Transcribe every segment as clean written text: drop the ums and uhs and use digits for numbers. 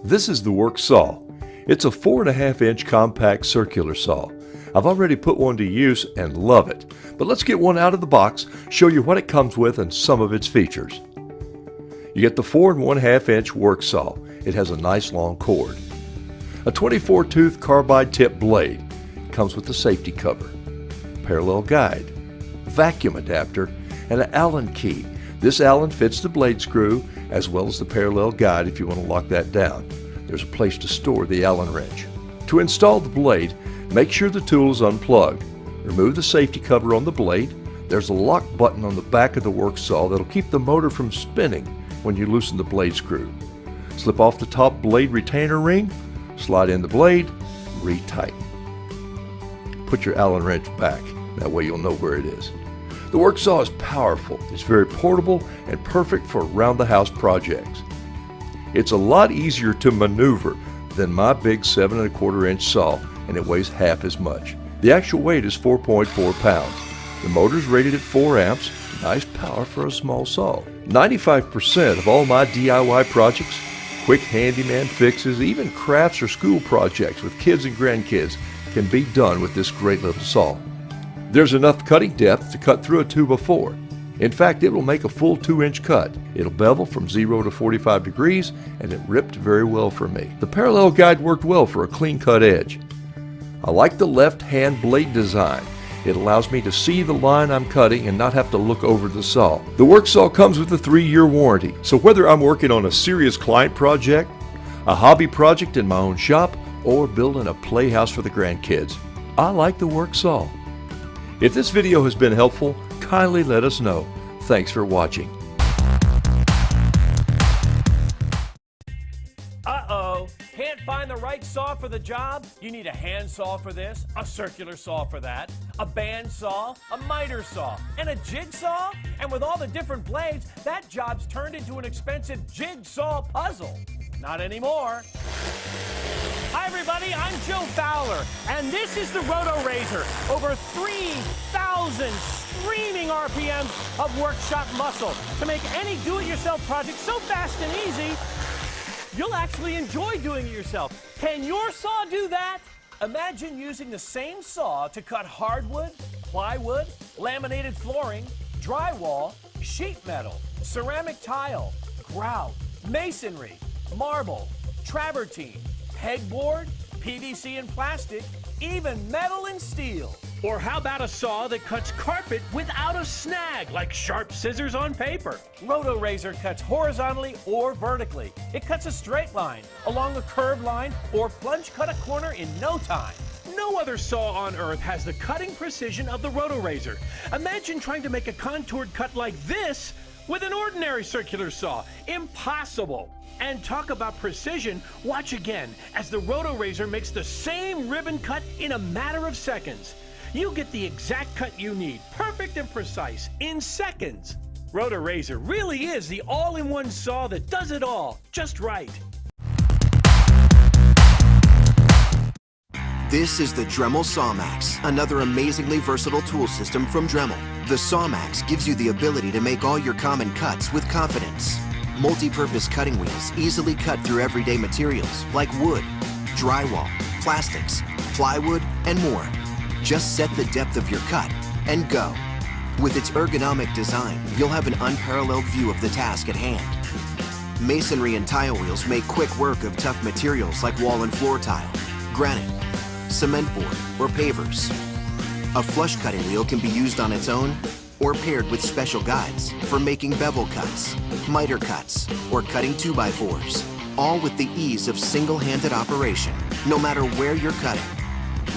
This is the WORXSAW. It's a 4.5-inch compact circular saw. I've already put one to use and love it, but let's get one out of the box, show you what it comes with and some of its features. You get the 4.5-inch WORXSAW. It has a nice long cord. A 24-tooth carbide tip blade. It comes with a safety cover, parallel guide, vacuum adapter, and an Allen key. This Allen fits the blade screw as well as the parallel guide if you want to lock that down. There's a place to store the Allen wrench. To install the blade, make sure the tool is unplugged. Remove the safety cover on the blade. There's a lock button on the back of the WORXSAW that'll keep the motor from spinning when you loosen the blade screw. Slip off the top blade retainer ring, slide in the blade, retighten. Put your Allen wrench back, that way you'll know where it is. The WORXSAW is powerful, it's very portable, and perfect for around-the-house projects. It's a lot easier to maneuver than my big 7.25-inch saw, and it weighs half as much. The actual weight is 4.4 pounds. The motor's rated at 4 amps, nice power for a small saw. 95% of all my DIY projects, quick handyman fixes, even crafts or school projects with kids and grandkids can be done with this great little saw. There's enough cutting depth to cut through a 2x4. In fact, it will make a full 2-inch cut. It'll bevel from 0 to 45 degrees, and it ripped very well for me. The parallel guide worked well for a clean cut edge. I like the left-hand blade design. It allows me to see the line I'm cutting and not have to look over the saw. The WORXSAW comes with a 3-year warranty, so whether I'm working on a serious client project, a hobby project in my own shop, or building a playhouse for the grandkids, I like the WORXSAW. If this video has been helpful, kindly let us know. Thanks for watching. Uh-oh, can't find the right saw for the job? You need a hand saw for this, a circular saw for that, a band saw, a miter saw, and a jigsaw? And with all the different blades, that job's turned into an expensive jigsaw puzzle. Not anymore. Hi everybody, I'm Joe Fowler, and this is the Rotorazer. Over 3,000 screaming RPMs of workshop muscle to make any do-it-yourself project so fast and easy, you'll actually enjoy doing it yourself. Can your saw do that? Imagine using the same saw to cut hardwood, plywood, laminated flooring, drywall, sheet metal, ceramic tile, grout, masonry, marble, travertine, pegboard, PVC and plastic, even metal and steel. Or how about a saw that cuts carpet without a snag, like sharp scissors on paper? Rotorazer cuts horizontally or vertically. It cuts a straight line, along a curved line, or plunge cut a corner in no time. No other saw on earth has the cutting precision of the Rotorazer. Imagine trying to make a contoured cut like this with an ordinary circular saw. Impossible. And talk about precision, watch again as the Rotorazer makes the same ribbon cut in a matter of seconds. You get the exact cut you need, perfect and precise, in seconds. Rotorazer really is the all-in-one saw that does it all, just right. This is the Dremel Saw-Max, another amazingly versatile tool system from Dremel. The Saw-Max gives you the ability to make all your common cuts with confidence. Multi-purpose cutting wheels easily cut through everyday materials like wood, drywall, plastics, plywood, and more. Just set the depth of your cut and go. With its ergonomic design, you'll have an unparalleled view of the task at hand. Masonry and tile wheels make quick work of tough materials like wall and floor tile, granite, cement board, or pavers. A flush cutting wheel can be used on its own or paired with special guides for making bevel cuts, miter cuts, or cutting 2x4s, all with the ease of single-handed operation, no matter where you're cutting,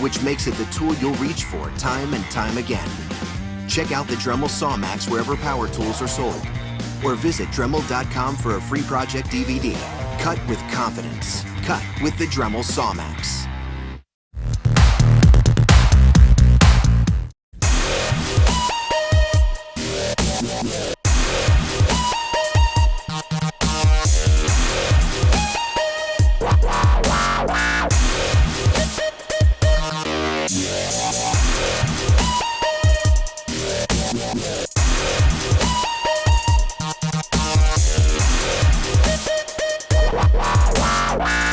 which makes it the tool you'll reach for time and time again. Check out the Dremel Saw-Max wherever power tools are sold, or visit Dremel.com for a free project DVD. Cut with confidence. Cut with the Dremel Saw-Max. Wow.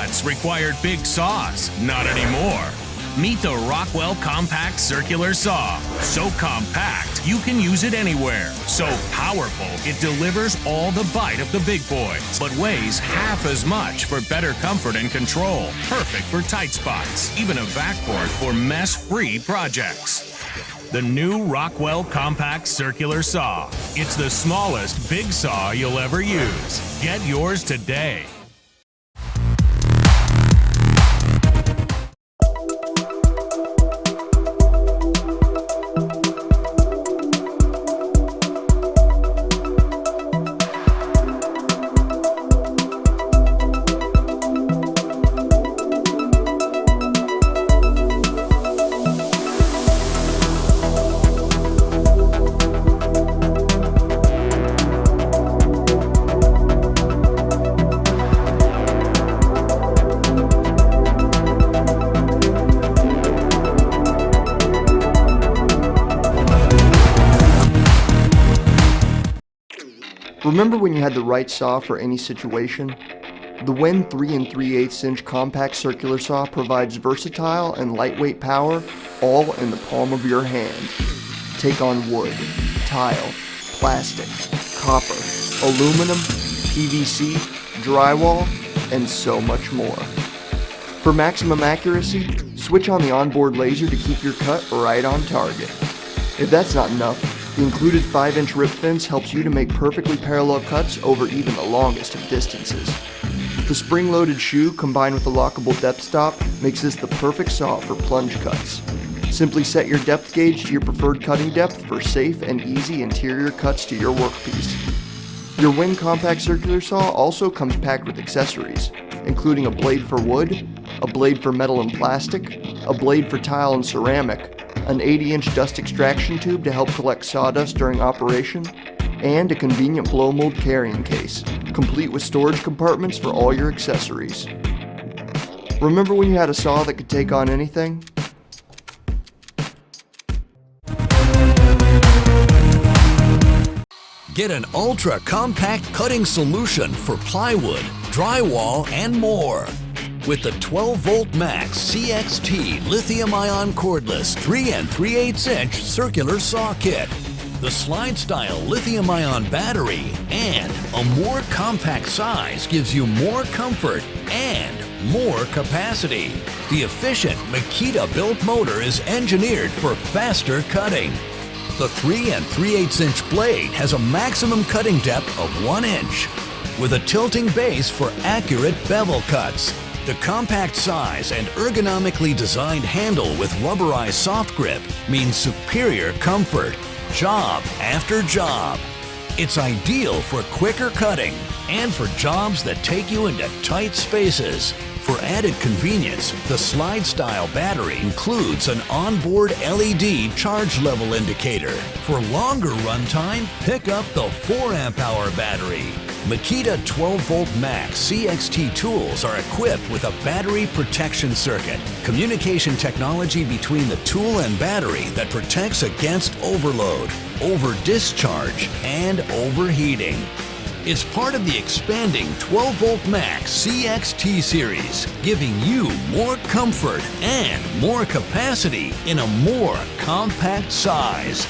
cuts required big saws. Not anymore. Meet the Rockwell Compact Circular Saw. So compact, you can use it anywhere. So powerful, it delivers all the bite of the big boys, but weighs half as much for better comfort and control. Perfect for tight spots, even a backboard for mess-free projects. The new Rockwell Compact Circular Saw. It's the smallest big saw you'll ever use. Get yours today. Remember when you had the right saw for any situation? The WEN 3 3/8 inch compact circular saw provides versatile and lightweight power all in the palm of your hand. Take on wood, tile, plastic, copper, aluminum, PVC, drywall, and so much more. For maximum accuracy, switch on the onboard laser to keep your cut right on target. If that's not enough, the included 5-inch rip fence helps you to make perfectly parallel cuts over even the longest of distances. The spring-loaded shoe combined with the lockable depth stop makes this the perfect saw for plunge cuts. Simply set your depth gauge to your preferred cutting depth for safe and easy interior cuts to your workpiece. Your WEN Compact Circular Saw also comes packed with accessories, including a blade for wood, a blade for metal and plastic, a blade for tile and ceramic, an 80-inch dust extraction tube to help collect sawdust during operation, and a convenient blow mold carrying case, complete with storage compartments for all your accessories. Remember when you had a saw that could take on anything? Get an ultra-compact cutting solution for plywood, drywall, and more. With the 12-volt max CXT lithium-ion cordless 3 3/8 inch circular saw kit, the slide-style lithium-ion battery, and a more compact size gives you more comfort and more capacity. The efficient MAKITA built motor is engineered for faster cutting. The 3 3/8 inch blade has a maximum cutting depth of 1 inch, with a tilting base for accurate bevel cuts. The compact size and ergonomically designed handle with rubberized soft grip means superior comfort, job after job. It's ideal for quicker cutting and for jobs that take you into tight spaces. For added convenience, the slide-style battery includes an onboard LED charge level indicator. For longer runtime, pick up the 4 amp-hour battery. MAKITA 12-volt max CXT tools are equipped with a battery protection circuit, communication technology between the tool and battery that protects against overload, over-discharge, and overheating. It's part of the expanding 12-volt max CXT series, giving you more comfort and more capacity in a more compact size.